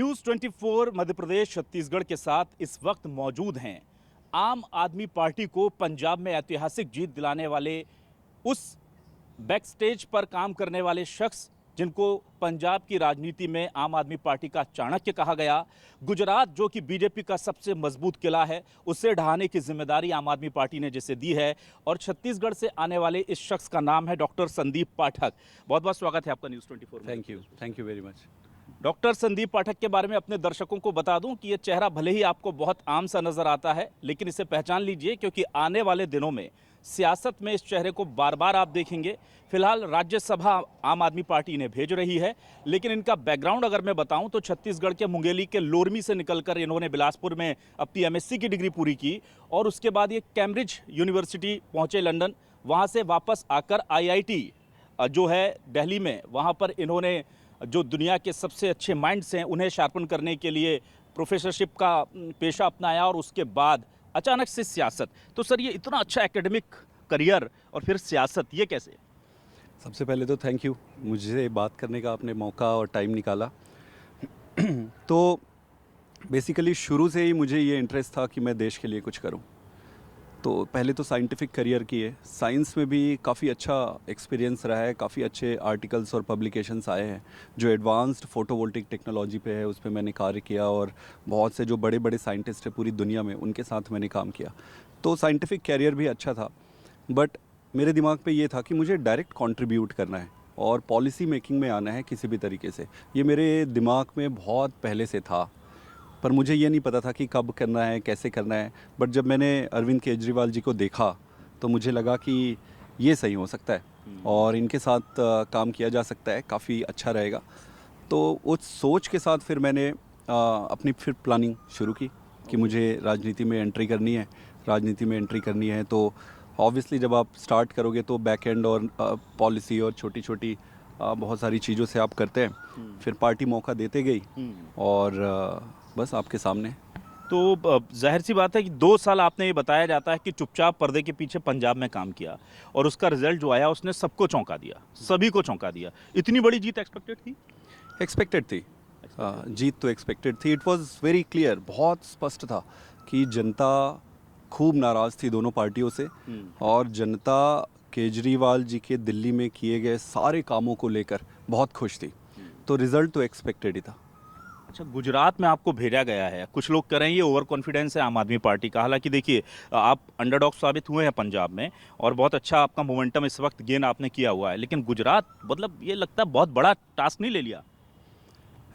News 24 Madhya Pradesh Chhattisgarh के साथ इस वक्त मौजूद हैं आम आदमी पार्टी को पंजाब में ऐतिहासिक जीत दिलाने वाले उस बैकस्टेज पर काम करने वाले शख्स जिनको पंजाब की राजनीति में आम आदमी पार्टी का चाणक्य कहा गया। गुजरात जो कि बीजेपी का सबसे मजबूत किला है, उसे ढहाने की जिम्मेदारी आम आदमी पार्टी ने जिसे दी है और छत्तीसगढ़ से आने वाले इस शख्स का नाम है डॉक्टर संदीप पाठक। बहुत बहुत स्वागत है आपका न्यूज़ 24 में। Thank you very much. Doctor Sandeep Pathak के बारे में अपने दर्शकों को बता दूं कि ये चेहरा भले ही आपको बहुत आम सा नजर आता है, लेकिन इसे पहचान लीजिए क्योंकि आने वाले दिनों में सियासत में इस चेहरे को बार बार आप देखेंगे। फिलहाल राज्यसभा आम आदमी पार्टी इन्हें भेज रही है, लेकिन इनका बैकग्राउंड अगर मैं बताऊं तो छत्तीसगढ़ के मुंगेली के लोरमी से निकलकर इन्होंने बिलासपुर में अपनी एमएससी की डिग्री पूरी की और उसके बाद ये कैम्ब्रिज यूनिवर्सिटी पहुंचे लंदन। वहां से वापस आकर आईआईटी जो है दिल्ली में, वहां पर इन्होंने जो दुनिया के सबसे अच्छे माइंड्स हैं उन्हें शार्पन करने के लिए प्रोफेसरशिप का पेशा अपनाया और उसके बाद अचानक से सियासत। तो सर, ये इतना अच्छा एकेडमिक करियर और फिर सियासत, ये कैसे? सबसे पहले तो थैंक यू, मुझे बात करने का आपने मौका और टाइम निकाला। तो बेसिकली शुरू से ही मुझे ये इंटरेस्ट था कि मैं देश के लिए कुछ करूं। तो पहले तो साइंटिफिक करियर किए, साइंस में भी काफ़ी अच्छा एक्सपीरियंस रहा है, काफ़ी अच्छे आर्टिकल्स और पब्लिकेशंस आए हैं। जो एडवांस्ड फोटोवोल्टिक टेक्नोलॉजी पे है उस पर मैंने कार्य किया और बहुत से जो बड़े बड़े साइंटिस्ट हैं पूरी दुनिया में, उनके साथ मैंने काम किया। तो साइंटिफिक करियर भी अच्छा था, बट मेरे दिमाग पे ये था कि मुझे डायरेक्ट कंट्रीब्यूट करना है और पॉलिसी मेकिंग में आना है किसी भी तरीके से। ये मेरे दिमाग में बहुत पहले से था, पर मुझे ये नहीं पता था कि कब करना है, कैसे करना है। बट जब मैंने अरविंद केजरीवाल जी को देखा तो मुझे लगा कि ये सही हो सकता है और इनके साथ काम किया जा सकता है, काफ़ी अच्छा रहेगा। तो उस सोच के साथ फिर मैंने अपनी फिर प्लानिंग शुरू की कि मुझे राजनीति में एंट्री करनी है। राजनीति में एंट्री करनी है तो ऑब्वियसली जब आप स्टार्ट करोगे तो बैक एंड और पॉलिसी और छोटी छोटी बहुत सारी चीज़ों से आप करते हैं। फिर पार्टी मौका देते गई और बस आपके सामने। तो जाहिर सी बात है कि 2 साल आपने, ये बताया जाता है कि चुपचाप पर्दे के पीछे पंजाब में काम किया और उसका रिजल्ट जो आया उसने सबको चौंका दिया, सभी को चौंका दिया। इतनी बड़ी जीत एक्सपेक्टेड थी? एक्सपेक्टेड थी, जीत तो एक्सपेक्टेड थी। इट वाज वेरी क्लियर, बहुत स्पष्ट था कि जनता खूब नाराज़ थी दोनों पार्टियों से और जनता केजरीवाल जी के दिल्ली में किए गए सारे कामों को लेकर बहुत खुश थी। तो रिजल्ट तो एक्सपेक्टेड ही था। अच्छा, गुजरात में आपको भेजा गया है। कुछ लोग कह रहे हैं ये ओवर कॉन्फिडेंस है आम आदमी पार्टी का। हालांकि देखिए, आप अंडरडॉग साबित हुए हैं पंजाब में और बहुत अच्छा आपका मोमेंटम इस वक्त गेन आपने किया हुआ है, लेकिन गुजरात, मतलब ये लगता है बहुत बड़ा टास्क नहीं ले लिया?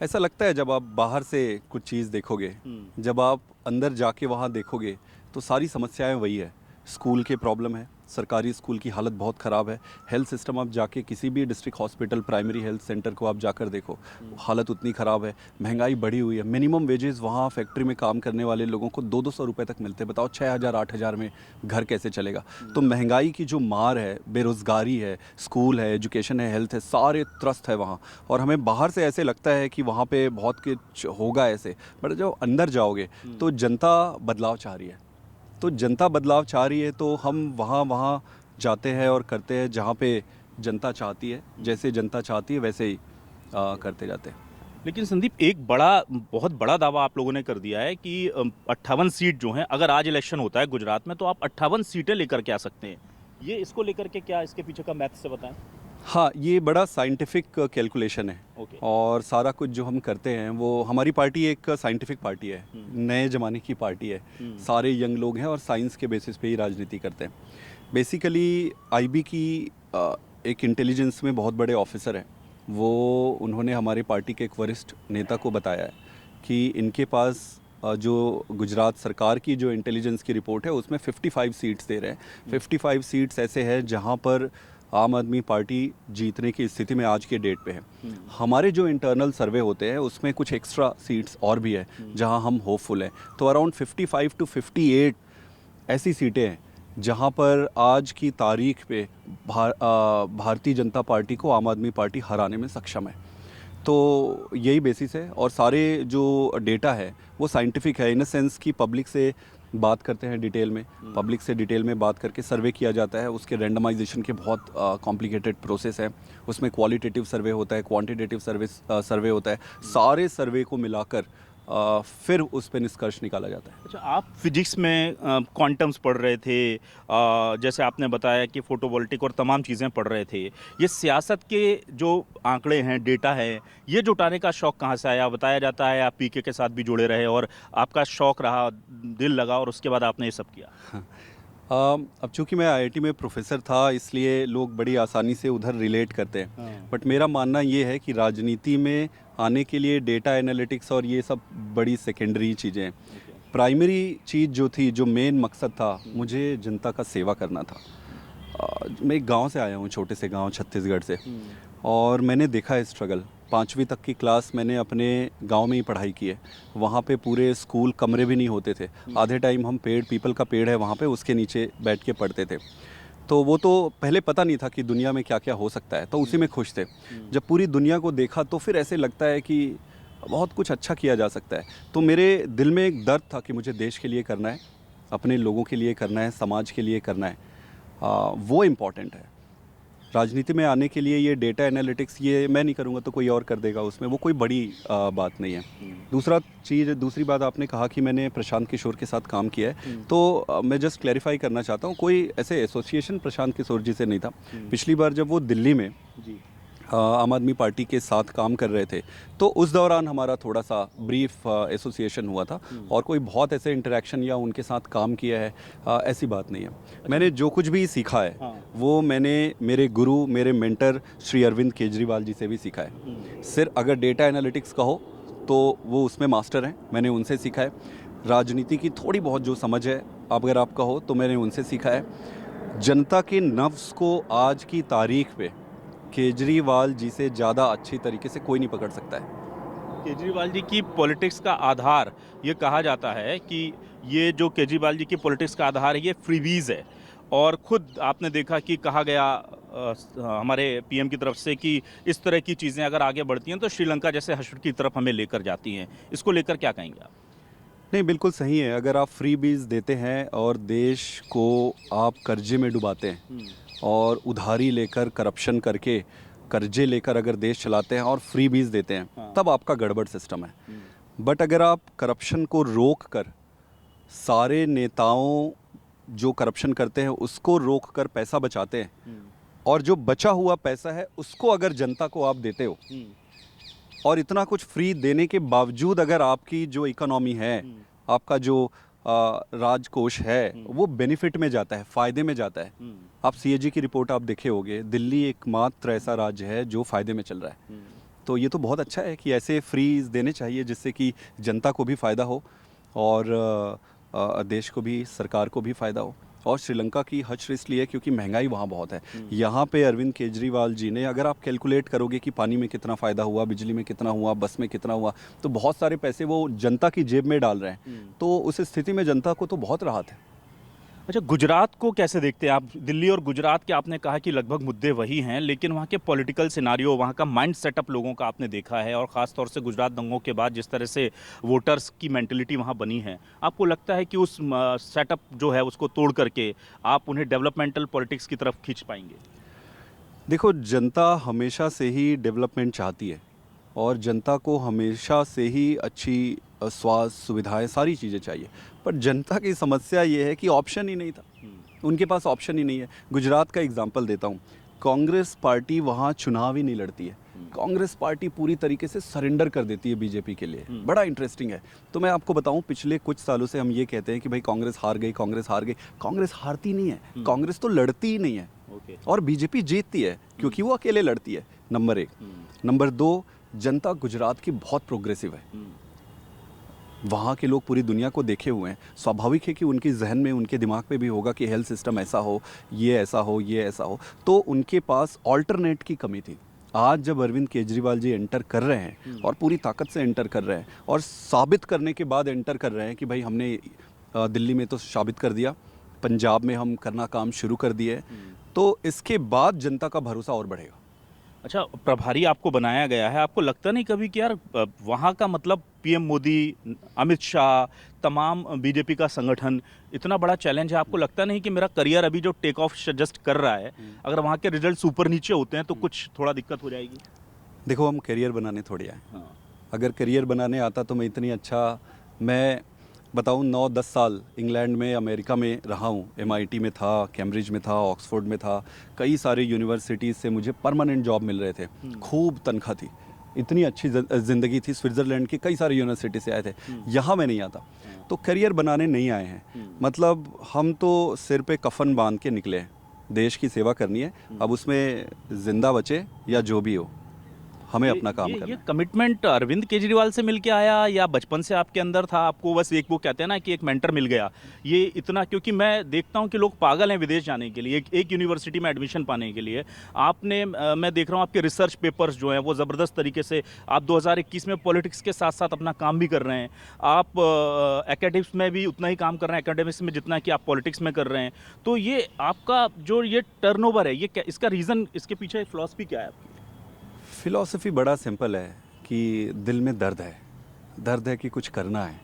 ऐसा लगता है जब आप बाहर से कुछ चीज़ देखोगे, जब आप अंदर जाके वहाँ देखोगे तो सारी समस्याएं वही है। स्कूल के प्रॉब्लम है, सरकारी स्कूल की हालत बहुत ख़राब है। हेल्थ सिस्टम आप जाके किसी भी district hospital, primary health centre को आप जाकर देखो, हालत उतनी ख़राब है। महंगाई बढ़ी हुई है। मिनिमम वेजेस वहाँ फैक्ट्री में काम करने वाले लोगों को 200-200 रुपये तक मिलते हैं। बताओ 6,000-8,000 में घर कैसे चलेगा? तो महंगाई की जो मार है, बेरोज़गारी है, स्कूल है, एजुकेशन है, हेल्थ है, सारे त्रस्त है वहाँ। और हमें बाहर से ऐसे लगता है कि वहाँ पर बहुत कुछ होगा ऐसे, बट जब अंदर जाओगे तो जनता बदलाव चाह रही है। तो जनता बदलाव चाह रही है तो हम वहाँ जाते हैं और करते हैं जहाँ पे जनता चाहती है। जैसे जनता चाहती है वैसे ही करते जाते हैं। लेकिन संदीप, एक बहुत बड़ा दावा आप लोगों ने कर दिया है कि 58 सीट जो हैं, अगर आज इलेक्शन होता है गुजरात में तो आप 58 सीटें लेकर के आ सकते हैं। ये इसको लेकर के क्या, इसके पीछे का मैथ से बताएं। हाँ, ये बड़ा साइंटिफिक कैलकुलेशन है। और सारा कुछ जो हम करते हैं वो, हमारी पार्टी एक साइंटिफिक पार्टी है, नए ज़माने की पार्टी है। सारे यंग लोग हैं और साइंस के बेसिस पे ही राजनीति करते हैं। बेसिकली आईबी की एक इंटेलिजेंस में बहुत बड़े ऑफिसर हैं, वो उन्होंने हमारी पार्टी के एक वरिष्ठ नेता को बताया है कि इनके पास जो गुजरात सरकार की जो इंटेलिजेंस की रिपोर्ट है उसमें 55 सीट्स दे रहे हैं। 55 सीट्स ऐसे हैं जहाँ पर आम आदमी पार्टी जीतने की स्थिति में आज के डेट पे है। हमारे जो इंटरनल सर्वे होते हैं उसमें कुछ एक्स्ट्रा सीट्स और भी है जहां हम होपफुल हैं। तो अराउंड 55 to 58 ऐसी सीटें हैं जहां पर आज की तारीख पे भारतीय जनता पार्टी को आम आदमी पार्टी हराने में सक्षम है। तो यही बेसिस है और सारे जो डेटा है वो साइंटिफिक है, इन अ सेंस कि पब्लिक से बात करते हैं डिटेल में, पब्लिक से डिटेल में बात करके सर्वे किया जाता है। उसके रैंडमाइजेशन के बहुत कॉम्प्लिकेटेड प्रोसेस है। उसमें क्वालिटेटिव सर्वे होता है, क्वांटिटेटिव सर्वे होता है। सारे सर्वे को मिलाकर फिर उस पे निष्कर्ष निकाला जाता है। अच्छा, आप फिजिक्स में क्वांटम्स पढ़ रहे थे, जैसे आपने बताया कि फोटोवोल्टिक और तमाम चीज़ें पढ़ रहे थे। ये सियासत के जो आंकड़े हैं, डेटा है, ये जुटाने का शौक़ कहाँ से आया? बताया जाता है आप पीके के साथ भी जुड़े रहे और आपका शौक़ रहा, दिल लगा और उसके बाद आपने ये सब किया। अब चूंकि मैं आईआईटी में प्रोफेसर था, इसलिए लोग बड़ी आसानी से उधर रिलेट करते हैं। बट मेरा मानना ये है कि राजनीति में आने के लिए डेटा एनालिटिक्स और ये सब बड़ी सेकेंडरी चीज़ें हैं। प्राइमरी चीज़ जो थी, जो मेन मकसद था, मुझे जनता का सेवा करना था। मैं एक गांव से आया हूँ, छोटे से गांव छत्तीसगढ़ से, और मैंने देखा है स्ट्रगल। 5वीं तक की क्लास मैंने अपने गांव में ही पढ़ाई की है। वहाँ पे पूरे स्कूल कमरे भी नहीं होते थे। आधे टाइम हम पीपल का पेड़ है वहाँ पे, उसके नीचे बैठ के पढ़ते थे। तो वो तो पहले पता नहीं था कि दुनिया में क्या क्या हो सकता है, तो उसी में खुश थे। जब पूरी दुनिया को देखा तो फिर ऐसे लगता है कि बहुत कुछ अच्छा किया जा सकता है। तो मेरे दिल में एक दर्द था कि मुझे देश के लिए करना है, अपने लोगों के लिए करना है, समाज के लिए करना है। वो इम्पॉर्टेंट है। राजनीति में आने के लिए ये डेटा एनालिटिक्स ये मैं नहीं करूँगा तो कोई और कर देगा, उसमें वो कोई बड़ी बात नहीं है। दूसरी बात आपने कहा कि मैंने प्रशांत किशोर के साथ काम किया है, तो मैं जस्ट क्लैरिफाई करना चाहता हूँ, कोई ऐसे एसोसिएशन प्रशांत किशोर जी से नहीं था। पिछली बार जब वो दिल्ली में आम आदमी पार्टी के साथ काम कर रहे थे, तो उस दौरान हमारा थोड़ा सा ब्रीफ एसोसिएशन हुआ था, और कोई बहुत ऐसे इंटरेक्शन या उनके साथ काम किया है ऐसी बात नहीं है। मैंने जो कुछ भी सीखा है वो मैंने मेरे गुरु, मेरे मेंटर श्री अरविंद केजरीवाल जी से भी सीखा है। सिर्फ अगर डेटा एनालिटिक्स का हो तो वो उसमें मास्टर हैं, मैंने उनसे सीखा है। राजनीति की थोड़ी बहुत जो समझ है अगर आपका हो तो मैंने उनसे सीखा है। जनता के नफ्स को आज की तारीख पे केजरीवाल जी से ज़्यादा अच्छी तरीके से कोई नहीं पकड़ सकता है। केजरीवाल जी की पॉलिटिक्स का आधार, ये कहा जाता है कि ये जो केजरीवाल जी की पॉलिटिक्स का आधार है ये फ्रीबीज है, और खुद आपने देखा कि कहा गया हमारे पीएम की तरफ से कि इस तरह की चीज़ें अगर आगे बढ़ती हैं तो श्रीलंका जैसे हश्र की तरफ हमें लेकर जाती हैं। इसको लेकर क्या कहेंगे आप? नहीं, बिल्कुल सही है। अगर आप फ्री बीज देते हैं और देश को आप कर्जे में डुबाते हैं और उधारी लेकर, करप्शन करके, कर्जे लेकर अगर देश चलाते हैं और फ्री बीज देते हैं, तब आपका गड़बड़ सिस्टम है। बट अगर आप करप्शन को रोक कर, सारे नेताओं जो करप्शन करते हैं उसको रोक कर पैसा बचाते हैं, और जो बचा हुआ पैसा है उसको अगर जनता को आप देते हो, और इतना कुछ फ्री देने के बावजूद अगर आपकी जो इकोनॉमी है, आपका जो राजकोष है, वो बेनिफिट में जाता है, फ़ायदे में जाता है। आप सीएजी की रिपोर्ट आप देखे होंगे, दिल्ली एकमात्र ऐसा राज्य है जो फ़ायदे में चल रहा है। तो ये तो बहुत अच्छा है कि ऐसे फ्रीज देने चाहिए जिससे कि जनता को भी फ़ायदा हो और देश को भी, सरकार को भी फ़ायदा हो। और श्रीलंका की हच इसलिए क्योंकि महंगाई वहाँ बहुत है। यहाँ पे अरविंद केजरीवाल जी ने, अगर आप कैलकुलेट करोगे कि पानी में कितना फ़ायदा हुआ, बिजली में कितना हुआ, बस में कितना हुआ, तो बहुत सारे पैसे वो जनता की जेब में डाल रहे हैं। तो उस स्थिति में जनता को तो बहुत राहत है। अच्छा, गुजरात को कैसे देखते हैं आप? दिल्ली और गुजरात के आपने कहा कि लगभग मुद्दे वही हैं, लेकिन वहाँ के पॉलिटिकल सिनारियो, वहाँ का माइंड सेटअप लोगों का आपने देखा है, और ख़ास तौर से गुजरात दंगों के बाद जिस तरह से वोटर्स की मेंटलिटी वहाँ बनी है, आपको लगता है कि उस सेटअप जो है उसको तोड़ करके आप उन्हें डेवलपमेंटल पॉलिटिक्स की तरफ खींच पाएंगे? देखो, जनता हमेशा से ही डेवलपमेंट चाहती है, और जनता को हमेशा से ही अच्छी स्वास्थ्य सुविधाएं, सारी चीज़ें चाहिए। पर जनता की समस्या ये है कि ऑप्शन ही नहीं था, उनके पास ऑप्शन ही नहीं है। गुजरात का एग्जांपल देता हूँ, कांग्रेस पार्टी वहाँ चुनाव ही नहीं लड़ती है। कांग्रेस पार्टी पूरी तरीके से सरेंडर कर देती है बीजेपी के लिए। बड़ा इंटरेस्टिंग है। तो मैं आपको बताऊं, पिछले कुछ सालों से हम ये कहते हैं कि भाई कांग्रेस हार गई, कांग्रेस हार गई। कांग्रेस हारती नहीं है, कांग्रेस तो लड़ती ही नहीं है। और बीजेपी जीतती है क्योंकि वो अकेले लड़ती है, नंबर 1। नंबर 2, जनता गुजरात की बहुत प्रोग्रेसिव है। वहाँ के लोग पूरी दुनिया को देखे हुए हैं। स्वाभाविक है कि उनके जहन में, उनके दिमाग में भी होगा कि हेल्थ सिस्टम ऐसा हो, ये ऐसा हो, ये ऐसा हो। तो उनके पास ऑल्टरनेट की कमी थी। आज जब अरविंद केजरीवाल जी एंटर कर रहे हैं, और पूरी ताकत से एंटर कर रहे हैं, और साबित करने के बाद एंटर कर रहे हैं कि भाई हमने दिल्ली में तो साबित कर दिया, पंजाब में हम करना काम शुरू कर दिए, तो इसके बाद जनता का भरोसा और बढ़ेगा। अच्छा, प्रभारी आपको बनाया गया है, आपको लगता नहीं कभी कि यार वहाँ का मतलब पीएम मोदी, अमित शाह, तमाम बीजेपी का संगठन, इतना बड़ा चैलेंज है। आपको लगता नहीं कि मेरा करियर अभी जो टेक ऑफ जस्ट कर रहा है, अगर वहाँ के रिजल्ट्स ऊपर नीचे होते हैं तो कुछ थोड़ा दिक्कत हो जाएगी? देखो, हम करियर बनाने थोड़ी आए। हाँ। अगर करियर बनाने आता तो मैं इतनी अच्छा, मैं बताऊँ 9-10 साल इंग्लैंड में, अमेरिका में रहा हूँ। MIT में था, कैम्ब्रिज में था, ऑक्सफोर्ड में था, कई सारे यूनिवर्सिटीज़ से मुझे परमानेंट जॉब मिल रहे थे, खूब तनख्वाह थी, इतनी अच्छी ज़िंदगी थी। स्विट्ज़रलैंड की कई सारे यूनिवर्सिटी से आए थे, यहाँ मैं नहीं आता। तो करियर बनाने नहीं आए हैं, मतलब हम तो सिर पे कफन बांध के निकले हैं, देश की सेवा करनी है। अब उसमें ज़िंदा बचे या जो भी हो, हमें अपना काम करना ये है। कमिटमेंट अरविंद केजरीवाल से मिलके आया या बचपन से आपके अंदर था? आपको बस एक, वो कहते हैं ना कि एक मेंटर मिल गया, ये इतना? क्योंकि मैं देखता हूँ कि लोग पागल हैं विदेश जाने के लिए, एक यूनिवर्सिटी में एडमिशन पाने के लिए। आपने मैं देख रहा हूँ आपके रिसर्च पेपर्स जो हैं वो ज़बरदस्त तरीके से, आप 2021 में पॉलिटिक्स के साथ साथ अपना काम भी कर रहे हैं। आप एकेडमिक्स में भी उतना ही काम कर रहे हैं, एकेडमिक्स में जितना कि आप पॉलिटिक्स में कर रहे हैं। तो ये आपका जो ये टर्नओवर है, ये क्या, इसका रीज़न, इसके पीछे फिलॉसफी क्या है आपकी? फिलॉसफी बड़ा सिंपल है कि दिल में दर्द है कि कुछ करना है,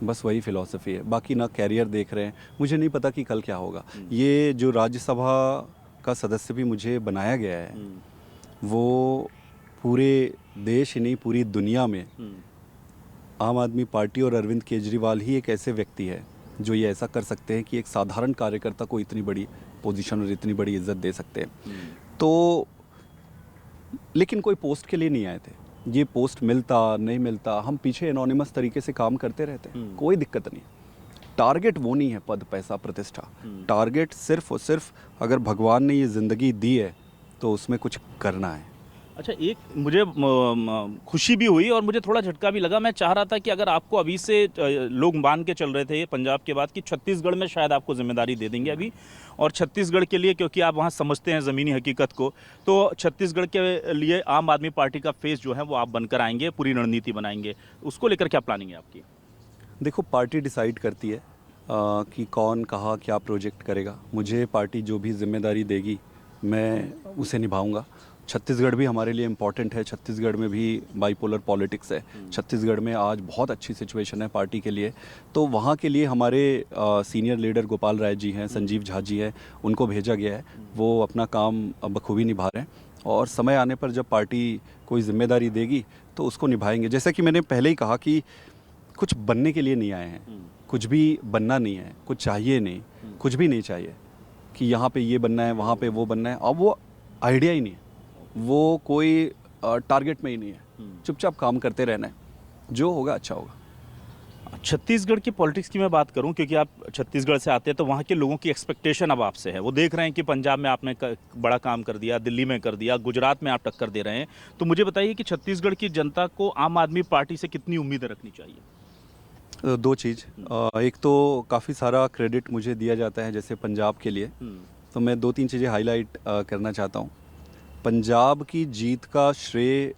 बस वही फिलॉसफी है। बाकी ना कैरियर देख रहे हैं, मुझे नहीं पता कि कल क्या होगा। ये जो राज्यसभा का सदस्य भी मुझे बनाया गया है, वो पूरे देश ही नहीं, पूरी दुनिया में आम आदमी पार्टी और अरविंद केजरीवाल ही एक ऐसे व्यक्ति है जो ये ऐसा कर सकते हैं कि एक साधारण कार्यकर्ता को इतनी बड़ी पोजीशन और इतनी बड़ी इज्जत दे सकते हैं। तो लेकिन कोई पोस्ट के लिए नहीं आए थे। ये पोस्ट मिलता नहीं मिलता, हम पीछे एनोनिमस तरीके से काम करते रहते हैं, कोई दिक्कत नहीं। टारगेट वो नहीं है पद, पैसा, प्रतिष्ठा। टारगेट सिर्फ और सिर्फ अगर भगवान ने ये ज़िंदगी दी है तो उसमें कुछ करना है। अच्छा, एक मुझे खुशी भी हुई और मुझे थोड़ा झटका भी लगा। मैं चाह रहा था कि अगर आपको अभी से लोग मान के चल रहे थे पंजाब के बाद कि छत्तीसगढ़ में शायद आपको जिम्मेदारी दे देंगे अभी, और छत्तीसगढ़ के लिए, क्योंकि आप वहाँ समझते हैं ज़मीनी हकीकत को, तो छत्तीसगढ़ के लिए आम आदमी पार्टी का फेस जो है वो आप बनकर आएंगे, पूरी रणनीति बनाएंगे। उसको लेकर क्या प्लानिंग है आपकी? देखो, पार्टी डिसाइड करती है कि कौन कहाँ क्या प्रोजेक्ट करेगा। मुझे पार्टी जो भी जिम्मेदारी देगी मैं उसे निभाऊंगा। छत्तीसगढ़ भी हमारे लिए इम्पॉर्टेंट है, छत्तीसगढ़ में भी बाइपोलर पॉलिटिक्स है, छत्तीसगढ़ में आज बहुत अच्छी सिचुएशन है पार्टी के लिए। तो वहाँ के लिए हमारे सीनियर लीडर गोपाल राय जी हैं, संजीव झा जी हैं, उनको भेजा गया है, वो अपना काम बखूबी निभा रहे हैं और समय आने पर जब पार्टी कोई जिम्मेदारी देगी तो उसको निभाएंगे। जैसा कि मैंने पहले ही कहा कि कुछ बनने के लिए नहीं आए हैं, कुछ भी बनना नहीं है, कुछ चाहिए नहीं, कुछ भी नहीं चाहिए कि यहाँ पे ये बनना है, वहाँ पे वो बनना है। अब वो आइडिया ही नहीं है, वो कोई टारगेट में ही नहीं है। चुपचाप काम करते रहना है, जो होगा अच्छा होगा। छत्तीसगढ़ की पॉलिटिक्स की मैं बात करूं, क्योंकि आप छत्तीसगढ़ से आते हैं, तो वहाँ के लोगों की एक्सपेक्टेशन अब आपसे है। वो देख रहे हैं कि पंजाब में आपने बड़ा काम कर दिया, दिल्ली में कर दिया, गुजरात में आप टक्कर दे रहे हैं। तो मुझे बताइए कि छत्तीसगढ़ की जनता को आम आदमी पार्टी से कितनी उम्मीदें रखनी चाहिए? दो चीज़, एक तो काफ़ी सारा क्रेडिट मुझे दिया जाता है जैसे पंजाब के लिए, तो मैं 2-3 चीज़ें हाईलाइट करना चाहता हूँ। पंजाब की जीत का श्रेय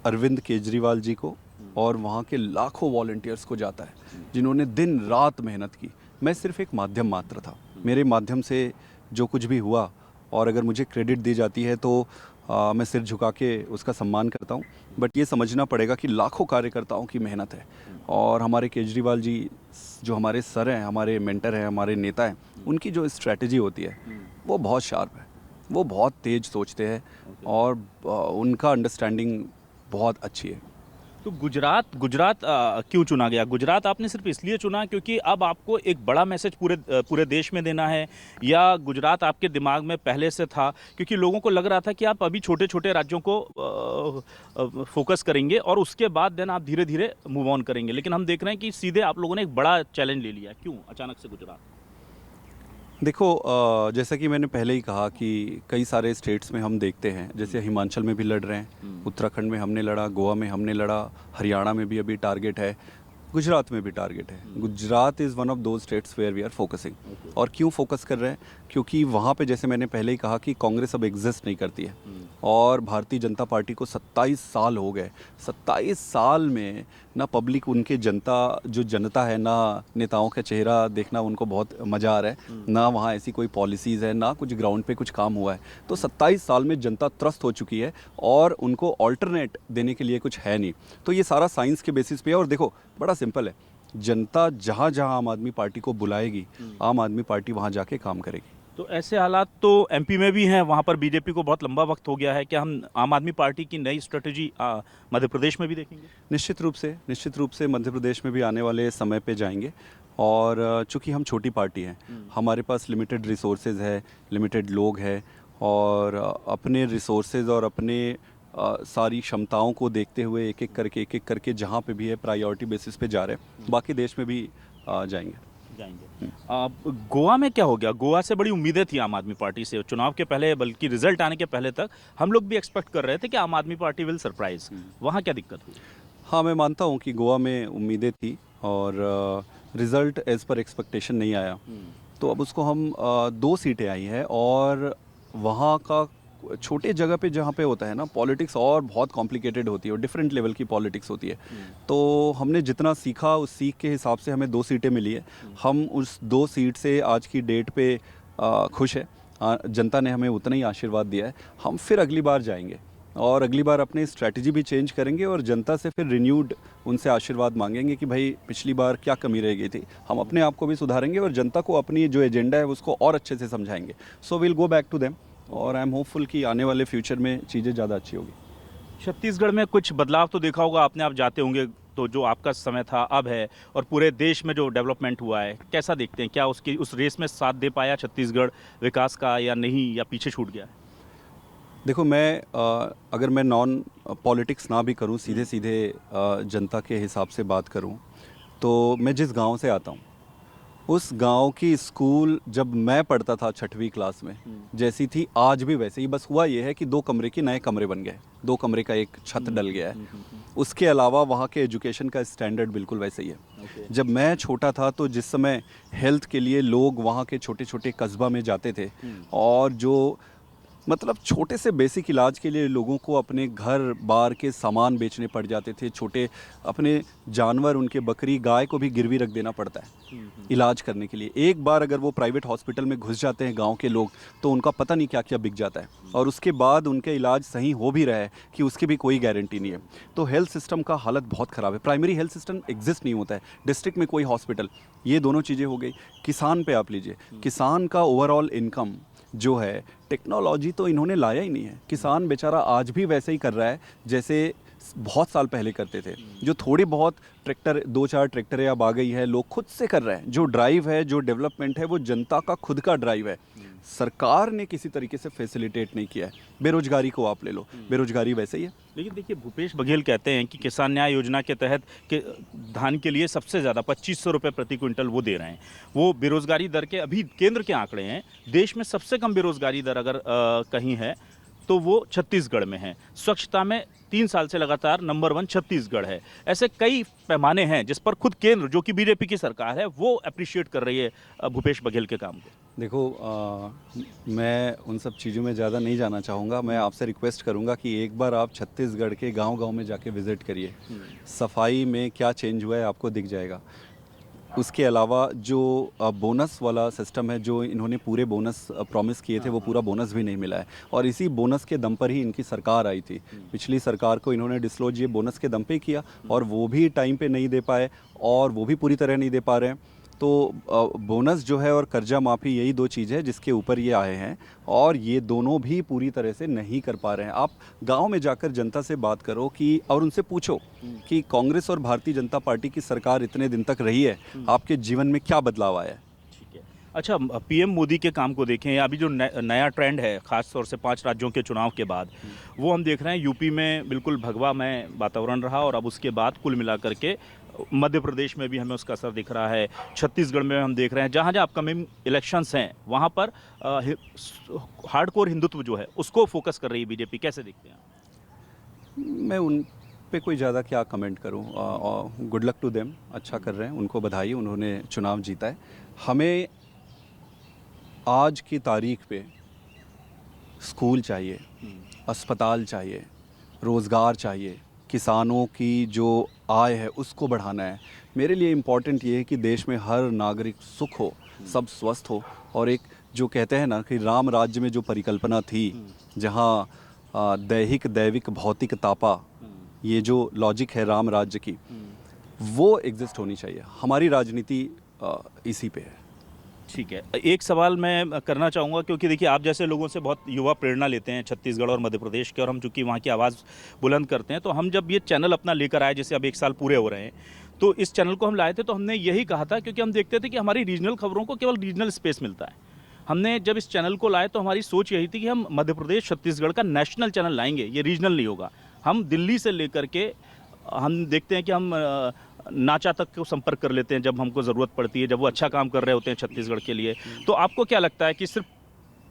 अरविंद केजरीवाल जी को और वहाँ के लाखों वॉलंटियर्स को जाता है, जिन्होंने दिन रात मेहनत की। मैं सिर्फ एक माध्यम मात्र था, मेरे माध्यम से जो कुछ भी हुआ, और अगर मुझे क्रेडिट दी जाती है तो मैं सिर झुका के उसका सम्मान करता हूँ। बट ये समझना पड़ेगा कि लाखों कार्यकर्ताओं की मेहनत है, और हमारे केजरीवाल जी जो हमारे सर हैं, हमारे मेंटर हैं, हमारे नेता हैं, उनकी जो स्ट्रैटेजी होती है वो बहुत शार्प है, वो बहुत तेज सोचते हैं और उनका अंडरस्टैंडिंग बहुत अच्छी है। तो गुजरात क्यों चुना गया? गुजरात आपने सिर्फ इसलिए चुना क्योंकि अब आपको एक बड़ा मैसेज पूरे देश में देना है, या गुजरात आपके दिमाग में पहले से था? क्योंकि लोगों को लग रहा था कि आप अभी छोटे छोटे राज्यों को फोकस करेंगे और उसके बाद देन आप धीरे धीरे मूव ऑन करेंगे, लेकिन हम देख रहे हैं कि सीधे आप लोगों ने एक बड़ा चैलेंज ले लिया। क्यों अचानक से गुजरात? देखो, जैसा कि मैंने पहले ही कहा कि कई सारे स्टेट्स में हम देखते हैं, जैसे हिमाचल में भी लड़ रहे हैं, उत्तराखंड में हमने लड़ा, गोवा में हमने लड़ा, हरियाणा में भी अभी टारगेट है, गुजरात में भी टारगेट है। Gujarat is one of those states where we are focusing. और क्यों फोकस कर रहे हैं? क्योंकि वहाँ पे जैसे मैंने पहले ही कहा कि कांग्रेस अब एग्जिस्ट नहीं करती है, और भारतीय जनता पार्टी को 27 साल हो गए। 27 साल में ना पब्लिक उनके जनता है, ना नेताओं का चेहरा देखना उनको बहुत मज़ा आ रहा है, ना वहाँ ऐसी कोई पॉलिसीज़ है, ना कुछ ग्राउंड पे कुछ काम हुआ है। तो 27 साल में जनता त्रस्त हो चुकी है और उनको ऑल्टरनेट देने के लिए कुछ है नहीं। तो ये सारा साइंस के बेसिस पे है। और देखो बड़ा सिंपल है, जनता जहाँ जहाँ आम आदमी पार्टी को बुलाएगी, आम आदमी पार्टी वहाँ जाके काम करेगी। तो ऐसे हालात तो एमपी में भी हैं, वहाँ पर बीजेपी को बहुत लंबा वक्त हो गया है। क्या हम आम आदमी पार्टी की नई स्ट्रेटजी मध्य प्रदेश में भी देखेंगे? निश्चित रूप से मध्य प्रदेश में भी आने वाले समय पे जाएंगे। और चूंकि हम छोटी पार्टी हैं, हमारे पास लिमिटेड रिसोर्सेज है, लिमिटेड लोग हैं, और अपने रिसोर्सेज और अपने सारी क्षमताओं को देखते हुए एक एक करके जहाँ पे भी है प्रायोरिटी बेसिस पे जा रहे हैं। बाकी देश में भी जाएंगे। अब गोवा में क्या हो गया? गोवा से बड़ी उम्मीदें थी आम आदमी पार्टी से चुनाव के पहले, बल्कि रिजल्ट आने के पहले तक हम लोग भी एक्सपेक्ट कर रहे थे कि आम आदमी पार्टी विल सरप्राइज। वहाँ क्या दिक्कत हुई? हाँ, मैं मानता हूँ कि गोवा में उम्मीदें थी और रिज़ल्ट एज़ पर एक्सपेक्टेशन नहीं आया। तो अब उसको हम 2 सीटें आई हैं, और वहाँ का छोटे जगह पे जहाँ पे होता है ना पॉलिटिक्स, और बहुत कॉम्प्लिकेटेड होती है और डिफरेंट लेवल की पॉलिटिक्स होती है। तो हमने जितना सीखा उस सीख के हिसाब से हमें 2 सीटें मिली है। हम उस 2 सीट से आज की डेट पे खुश है। जनता ने हमें उतना ही आशीर्वाद दिया है। हम फिर अगली बार जाएंगे और अगली बार अपनी स्ट्रैटेजी भी चेंज करेंगे और जनता से फिर रिन्यूड उनसे आशीर्वाद मांगेंगे कि भाई पिछली बार क्या कमी रह गई थी। हम अपने आप को भी सुधारेंगे और जनता को अपनी जो एजेंडा है उसको और अच्छे से समझाएंगे। So will go back to them, और आई एम होपफुल कि आने वाले फ्यूचर में चीज़ें ज़्यादा अच्छी होगी। छत्तीसगढ़ में कुछ बदलाव तो देखा होगा आपने, आप जाते होंगे, तो जो आपका समय था अब है, और पूरे देश में जो डेवलपमेंट हुआ है कैसा देखते हैं? क्या उसकी उस रेस में साथ दे पाया छत्तीसगढ़ विकास का या नहीं, या पीछे छूट गया? देखो, मैं अगर मैं नॉन पॉलिटिक्स ना भी करूं, सीधे सीधे जनता के हिसाब से बात करूं, तो मैं जिस गांव से आता हूं उस गांव की स्कूल जब मैं पढ़ता था 6वीं क्लास में जैसी थी, आज भी वैसे ही। बस हुआ ये है कि 2 कमरे के नए कमरे बन गए, 2 कमरे का एक छत डल गया है। उसके अलावा वहाँ के एजुकेशन का स्टैंडर्ड बिल्कुल वैसे ही है। जब मैं छोटा था तो जिस समय हेल्थ के लिए लोग वहाँ के छोटे छोटे कस्बा में जाते थे, और जो मतलब छोटे से बेसिक इलाज के लिए लोगों को अपने घर बार के सामान बेचने पड़ जाते थे, छोटे अपने जानवर, उनके बकरी गाय को भी गिरवी रख देना पड़ता है इलाज करने के लिए। एक बार अगर वो प्राइवेट हॉस्पिटल में घुस जाते हैं गांव के लोग, तो उनका पता नहीं क्या क्या बिक जाता है, और उसके बाद उनके इलाज सही हो भी रहा है कि उसकी भी कोई गारंटी नहीं है। तो हेल्थ सिस्टम का हालत बहुत ख़राब है। प्राइमरी हेल्थ सिस्टम एग्जिस्ट नहीं होता है, डिस्ट्रिक्ट में कोई हॉस्पिटल। ये दोनों चीज़ें हो गई। किसान पे आप लीजिए, किसान का ओवरऑल इनकम जो है, टेक्नोलॉजी तो इन्होंने लाया ही नहीं है। किसान बेचारा आज भी वैसे ही कर रहा है जैसे बहुत साल पहले करते थे। जो थोड़ी बहुत ट्रैक्टर, 2-4 ट्रैक्टर अब आ गई है, लोग खुद से कर रहे हैं। जो ड्राइव है, जो डेवलपमेंट है, वो जनता का खुद का ड्राइव है। सरकार ने किसी तरीके से फैसिलिटेट नहीं किया है। बेरोजगारी को आप ले लो, बेरोजगारी वैसे ही है। लेकिन देखिए, भूपेश बघेल कहते हैं कि किसान न्याय योजना के तहत के धान के लिए सबसे ज़्यादा 2500 रुपये प्रति क्विंटल वो दे रहे हैं। वो बेरोजगारी दर के अभी केंद्र के आंकड़े हैं, देश में सबसे कम बेरोजगारी दर अगर कहीं है तो वो छत्तीसगढ़ में है। स्वच्छता में 3 साल से लगातार नंबर 1 छत्तीसगढ़ है। ऐसे कई पैमाने हैं जिस पर खुद केंद्र, जो कि बीजेपी की सरकार है, वो अप्रिशिएट कर रही है भूपेश बघेल के काम को। देखो, मैं उन सब चीज़ों में ज़्यादा नहीं जाना चाहूँगा। मैं आपसे रिक्वेस्ट करूँगा कि एक बार आप छत्तीसगढ़ के गांव-गांव में जाके विज़िट करिए। सफाई में क्या चेंज हुआ है आपको दिख जाएगा। उसके अलावा जो बोनस वाला सिस्टम है, जो इन्होंने पूरे बोनस प्रॉमिस किए थे, वो पूरा बोनस भी नहीं मिला है, और इसी बोनस के दम पर ही इनकी सरकार आई थी। पिछली सरकार को इन्होंने डिसलॉज ये बोनस के दम पे ही किया, और वो भी टाइम पे नहीं दे पाए, और वो भी पूरी तरह नहीं दे पा रहे हैं। तो बोनस जो है और कर्जा माफ़ी, यही 2 चीज़ है जिसके ऊपर ये आए हैं, और ये दोनों भी पूरी तरह से नहीं कर पा रहे हैं। आप गांव में जाकर जनता से बात करो कि, और उनसे पूछो कि कांग्रेस और भारतीय जनता पार्टी की सरकार इतने दिन तक रही है, आपके जीवन में क्या बदलाव आया है। ठीक है। अच्छा, पीएम मोदी के काम को देखें, अभी जो नया ट्रेंड है, खास तौर से 5 राज्यों के चुनाव के बाद, वो हम देख रहे हैं यूपी में बिल्कुल भगवामय वातावरण रहा, और अब उसके बाद कुल मिलाकर के मध्य प्रदेश में भी हमें उसका असर दिख रहा है। छत्तीसगढ़ में हम देख रहे हैं, जहाँ जहाँ अपकमिंग इलेक्शंस हैं वहाँ पर हार्डकोर हिंदुत्व जो है उसको फोकस कर रही है बीजेपी। कैसे देखते हैं आप? मैं उन पे कोई ज़्यादा क्या कमेंट करूं। गुड लक टू देम, अच्छा कर रहे हैं, उनको बधाई, उन्होंने चुनाव जीता है। हमें आज की तारीख पे स्कूल चाहिए, अस्पताल चाहिए, रोज़गार चाहिए, किसानों की जो आय है उसको बढ़ाना है। मेरे लिए इम्पॉर्टेंट ये है कि देश में हर नागरिक सुख हो, सब स्वस्थ हो, और एक जो कहते हैं ना कि राम राज्य में जो परिकल्पना थी, जहाँ दैहिक दैविक भौतिक तापा, ये जो लॉजिक है राम राज्य की, वो एग्जिस्ट होनी चाहिए। हमारी राजनीति इसी पे है। ठीक है, एक सवाल मैं करना चाहूँगा, क्योंकि देखिए आप जैसे लोगों से बहुत युवा प्रेरणा लेते हैं छत्तीसगढ़ और मध्य प्रदेश के, और हम चूंकि वहाँ की आवाज़ बुलंद करते हैं, तो हम जब ये चैनल अपना लेकर आए, जैसे अब 1 साल पूरे हो रहे हैं, तो इस चैनल को हम लाए थे तो हमने यही कहा था, क्योंकि हम देखते थे कि हमारी रीजनल खबरों को केवल रीजनल स्पेस मिलता है। हमने जब इस चैनल को लाए तो हमारी सोच यही थी कि हम मध्य प्रदेश छत्तीसगढ़ का नेशनल चैनल लाएंगे, ये रीजनल नहीं होगा। हम दिल्ली से लेकर के हम देखते हैं कि हम नाचा तक को संपर्क कर लेते हैं जब हमको ज़रूरत पड़ती है, जब वो अच्छा काम कर रहे होते हैं छत्तीसगढ़ के लिए। तो आपको क्या लगता है कि सिर्फ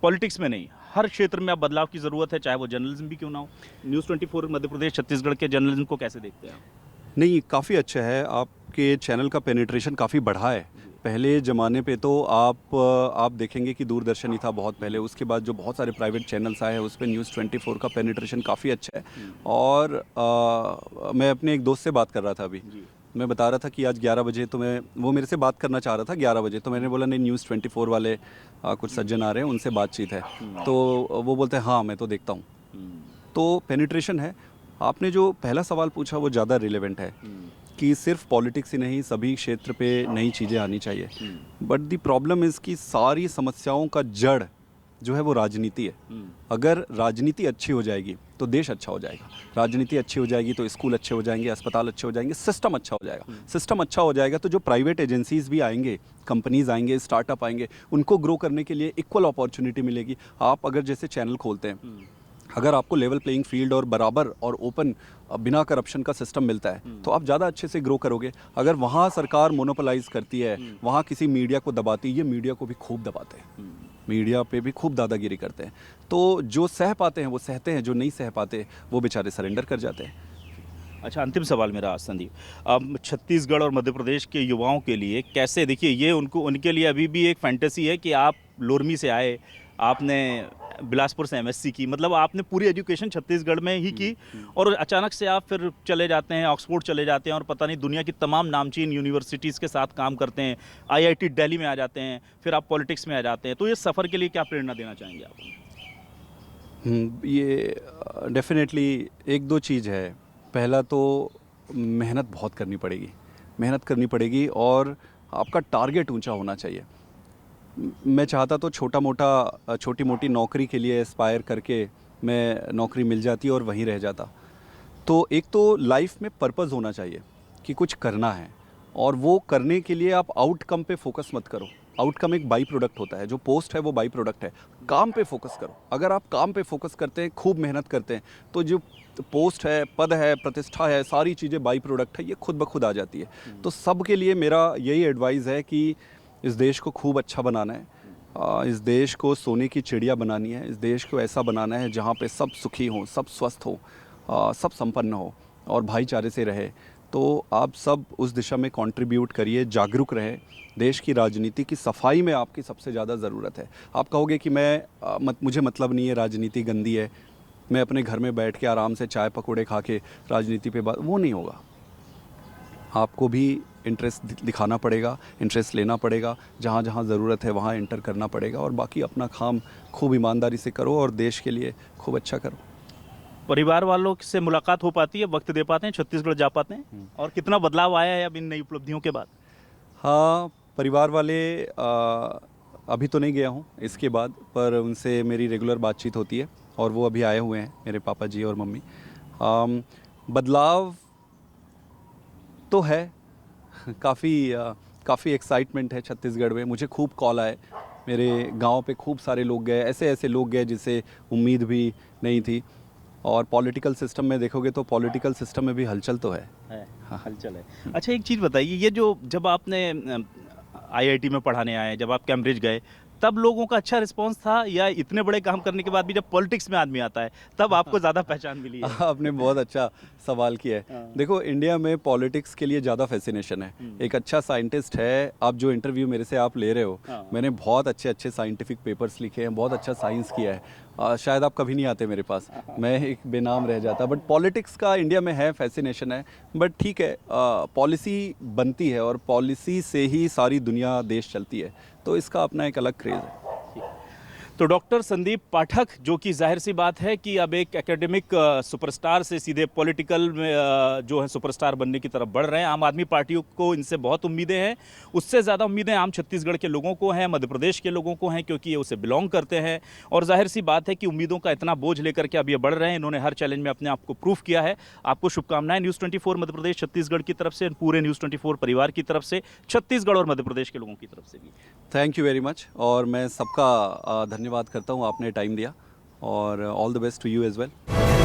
पॉलिटिक्स में नहीं, हर क्षेत्र में अब बदलाव की ज़रूरत है, चाहे वो जर्नलिज्म भी क्यों ना हो? न्यूज़ 24 मध्य प्रदेश छत्तीसगढ़ के जर्नलिज्म को कैसे देखते हैं आप? नहीं, काफ़ी अच्छा है, आपके चैनल का पेनिट्रेशन काफ़ी बढ़ा है। पहले ज़माने पे तो आप देखेंगे कि दूरदर्शन ही था बहुत पहले, उसके बाद जो बहुत सारे प्राइवेट चैनल्स आए हैं उस पे न्यूज़ 24 का पेनिट्रेशन काफ़ी अच्छा है। और मैं अपने एक दोस्त से बात कर रहा था अभी, मैं बता रहा था कि आज 11 बजे, तो वो मेरे से बात करना चाह रहा था 11 बजे, तो मैंने बोला नहीं, न्यूज़ 24 वाले कुछ सज्जन आ रहे हैं, उनसे बातचीत है। तो वो बोलते हैं हाँ मैं तो देखता हूँ। तो पेनिट्रेशन है। आपने जो पहला सवाल पूछा वो ज़्यादा रिलेवेंट है कि सिर्फ पॉलिटिक्स ही नहीं, सभी क्षेत्र पे नई चीज़ें आनी चाहिए। बट द प्रॉब्लम इज़ कि सारी समस्याओं का जड़ जो है वो राजनीति है। अगर राजनीति अच्छी हो जाएगी तो देश अच्छा हो जाएगा, राजनीति अच्छी हो जाएगी तो स्कूल अच्छे हो जाएंगे, अस्पताल अच्छे हो जाएंगे, सिस्टम अच्छा हो जाएगा। सिस्टम अच्छा हो जाएगा तो जो प्राइवेट एजेंसीज भी आएंगे, कंपनीज आएंगे, स्टार्टअप आएंगे, उनको ग्रो करने के लिए इक्वल अपॉर्चुनिटी मिलेगी। आप अगर जैसे चैनल खोलते हैं, अगर आपको लेवल प्लेइंग फील्ड और बराबर और ओपन बिना करप्शन का सिस्टम मिलता है तो आप ज़्यादा अच्छे से ग्रो करोगे। अगर वहाँ सरकार मोनोपोलाइज करती है, वहाँ किसी मीडिया को दबाती है, ये मीडिया को भी खूब दबाते हैं, मीडिया पे भी खूब दादागिरी करते हैं। तो जो सह पाते हैं वो सहते हैं, जो नहीं सह पाते वो बेचारे सरेंडर कर जाते हैं। अच्छा, अंतिम सवाल मेरा संदीप, अब छत्तीसगढ़ और मध्य प्रदेश के युवाओं के लिए कैसे, देखिए ये उनके लिए अभी भी एक फैंटेसी है कि आप लोरमी से आए, आपने बिलासपुर से एमएससी की, मतलब आपने पूरी एजुकेशन छत्तीसगढ़ में ही की, और अचानक से आप फिर चले जाते हैं, ऑक्सफोर्ड चले जाते हैं, और पता नहीं दुनिया की तमाम नामचीन यूनिवर्सिटीज़ के साथ काम करते हैं, आईआईटी दिल्ली में आ जाते हैं, फिर आप पॉलिटिक्स में आ जाते हैं। तो ये सफ़र के लिए क्या प्रेरणा देना चाहेंगे आप? ये डेफिनेटली एक दो चीज़ है। पहला तो मेहनत बहुत करनी पड़ेगी, मेहनत करनी पड़ेगी, और आपका टारगेट ऊंचा होना चाहिए। मैं चाहता तो छोटी मोटी नौकरी के लिए एस्पायर करके मैं नौकरी मिल जाती और वहीं रह जाता। तो एक तो लाइफ में पर्पस होना चाहिए कि कुछ करना है, और वो करने के लिए आप आउटकम पे फोकस मत करो। आउटकम एक बाई प्रोडक्ट होता है, जो पोस्ट है वो बाई प्रोडक्ट है। काम पे फोकस करो। अगर आप काम पे फोकस करते हैं, खूब मेहनत करते हैं, तो जो पोस्ट है, पद है, प्रतिष्ठा है, सारी चीज़ें बाई प्रोडक्ट है, ये खुद ब खुद आ जाती है। तो सबके लिए मेरा यही एडवाइस है कि इस देश को खूब अच्छा बनाना है, इस देश को सोने की चिड़िया बनानी है, इस देश को ऐसा बनाना है जहाँ पे सब सुखी हों, सब स्वस्थ हो, सब संपन्न हो और भाईचारे से रहे। तो आप सब उस दिशा में कंट्रीब्यूट करिए, जागरूक रहें। देश की राजनीति की सफाई में आपकी सबसे ज़्यादा ज़रूरत है। आप कहोगे कि मुझे मतलब नहीं है, राजनीति गंदी है, मैं अपने घर में बैठ के आराम से चाय पकौड़े खा के राजनीति पे बात, वो नहीं होगा। आपको भी इंटरेस्ट दिखाना पड़ेगा, इंटरेस्ट लेना पड़ेगा, जहाँ जहाँ ज़रूरत है वहाँ इंटर करना पड़ेगा, और बाकी अपना काम खूब ईमानदारी से करो और देश के लिए खूब अच्छा करो। परिवार वालों से मुलाकात हो पाती है, वक्त दे पाते हैं, छत्तीसगढ़ जा पाते हैं, और कितना बदलाव आया है अब इन नई उपलब्धियों के बाद? हाँ, परिवार वाले अभी तो नहीं गया हूँ इसके बाद, पर उनसे मेरी रेगुलर बातचीत होती है, और वो अभी आए हुए हैं, मेरे पापा जी और मम्मी। बदलाव तो है, काफ़ी एक्साइटमेंट है छत्तीसगढ़ में। मुझे खूब कॉल आए, मेरे गांव पे खूब सारे लोग गए, ऐसे लोग गए जिसे उम्मीद भी नहीं थी। और पॉलिटिकल सिस्टम में देखोगे तो पॉलिटिकल सिस्टम में भी हलचल तो है। हाँ, हलचल है। अच्छा, एक चीज़ बताइए, ये जो जब आपने आईआईटी में पढ़ाने आए, जब आप कैम्ब्रिज गए, तब लोगों का अच्छा रिस्पांस था, या इतने बड़े काम करने के बाद भी जब पॉलिटिक्स में आदमी आता है तब आपको ज़्यादा पहचान मिली है? आपने बहुत अच्छा सवाल किया है। हाँ। देखो, इंडिया में पॉलिटिक्स के लिए ज़्यादा फैसिनेशन है। एक अच्छा साइंटिस्ट है, आप जो इंटरव्यू मेरे से आप ले रहे हो, हाँ। मैंने बहुत अच्छे अच्छे साइंटिफिक पेपर्स लिखे हैं, बहुत अच्छा साइंस किया है। शायद आप कभी नहीं आते मेरे पास, मैं एक बेनाम रह जाता। बट पॉलिटिक्स का इंडिया में है, फैसिनेशन है। बट ठीक है, पॉलिसी बनती है और पॉलिसी से ही सारी दुनिया देश चलती है, तो इसका अपना एक अलग क्रेज़ है। तो डॉक्टर संदीप पाठक, जो कि जाहिर सी बात है कि अब एक एकेडमिक सुपरस्टार से सीधे पॉलिटिकल में जो है सुपरस्टार बनने की तरफ बढ़ रहे हैं। आम आदमी पार्टियों को इनसे बहुत उम्मीदें हैं, उससे ज़्यादा उम्मीदें आम छत्तीसगढ़ के लोगों को हैं, मध्य प्रदेश के लोगों को हैं, क्योंकि ये उसे बिलोंग करते हैं। और जाहिर सी बात है कि उम्मीदों का इतना बोझ लेकर के अब ये बढ़ रहे हैं। इन्होंने हर चैलेंज में अपने आप को प्रूफ किया है। आपको शुभकामनाएं न्यूज़ 24 मध्य प्रदेश छत्तीसगढ़ की तरफ से, पूरे न्यूज़ 24 परिवार की तरफ से, छत्तीसगढ़ और मध्य प्रदेश के लोगों की तरफ से भी। थैंक यू वेरी मच, और मैं सबका धन्यवाद करता हूँ, आपने टाइम दिया, और all the best to you as well.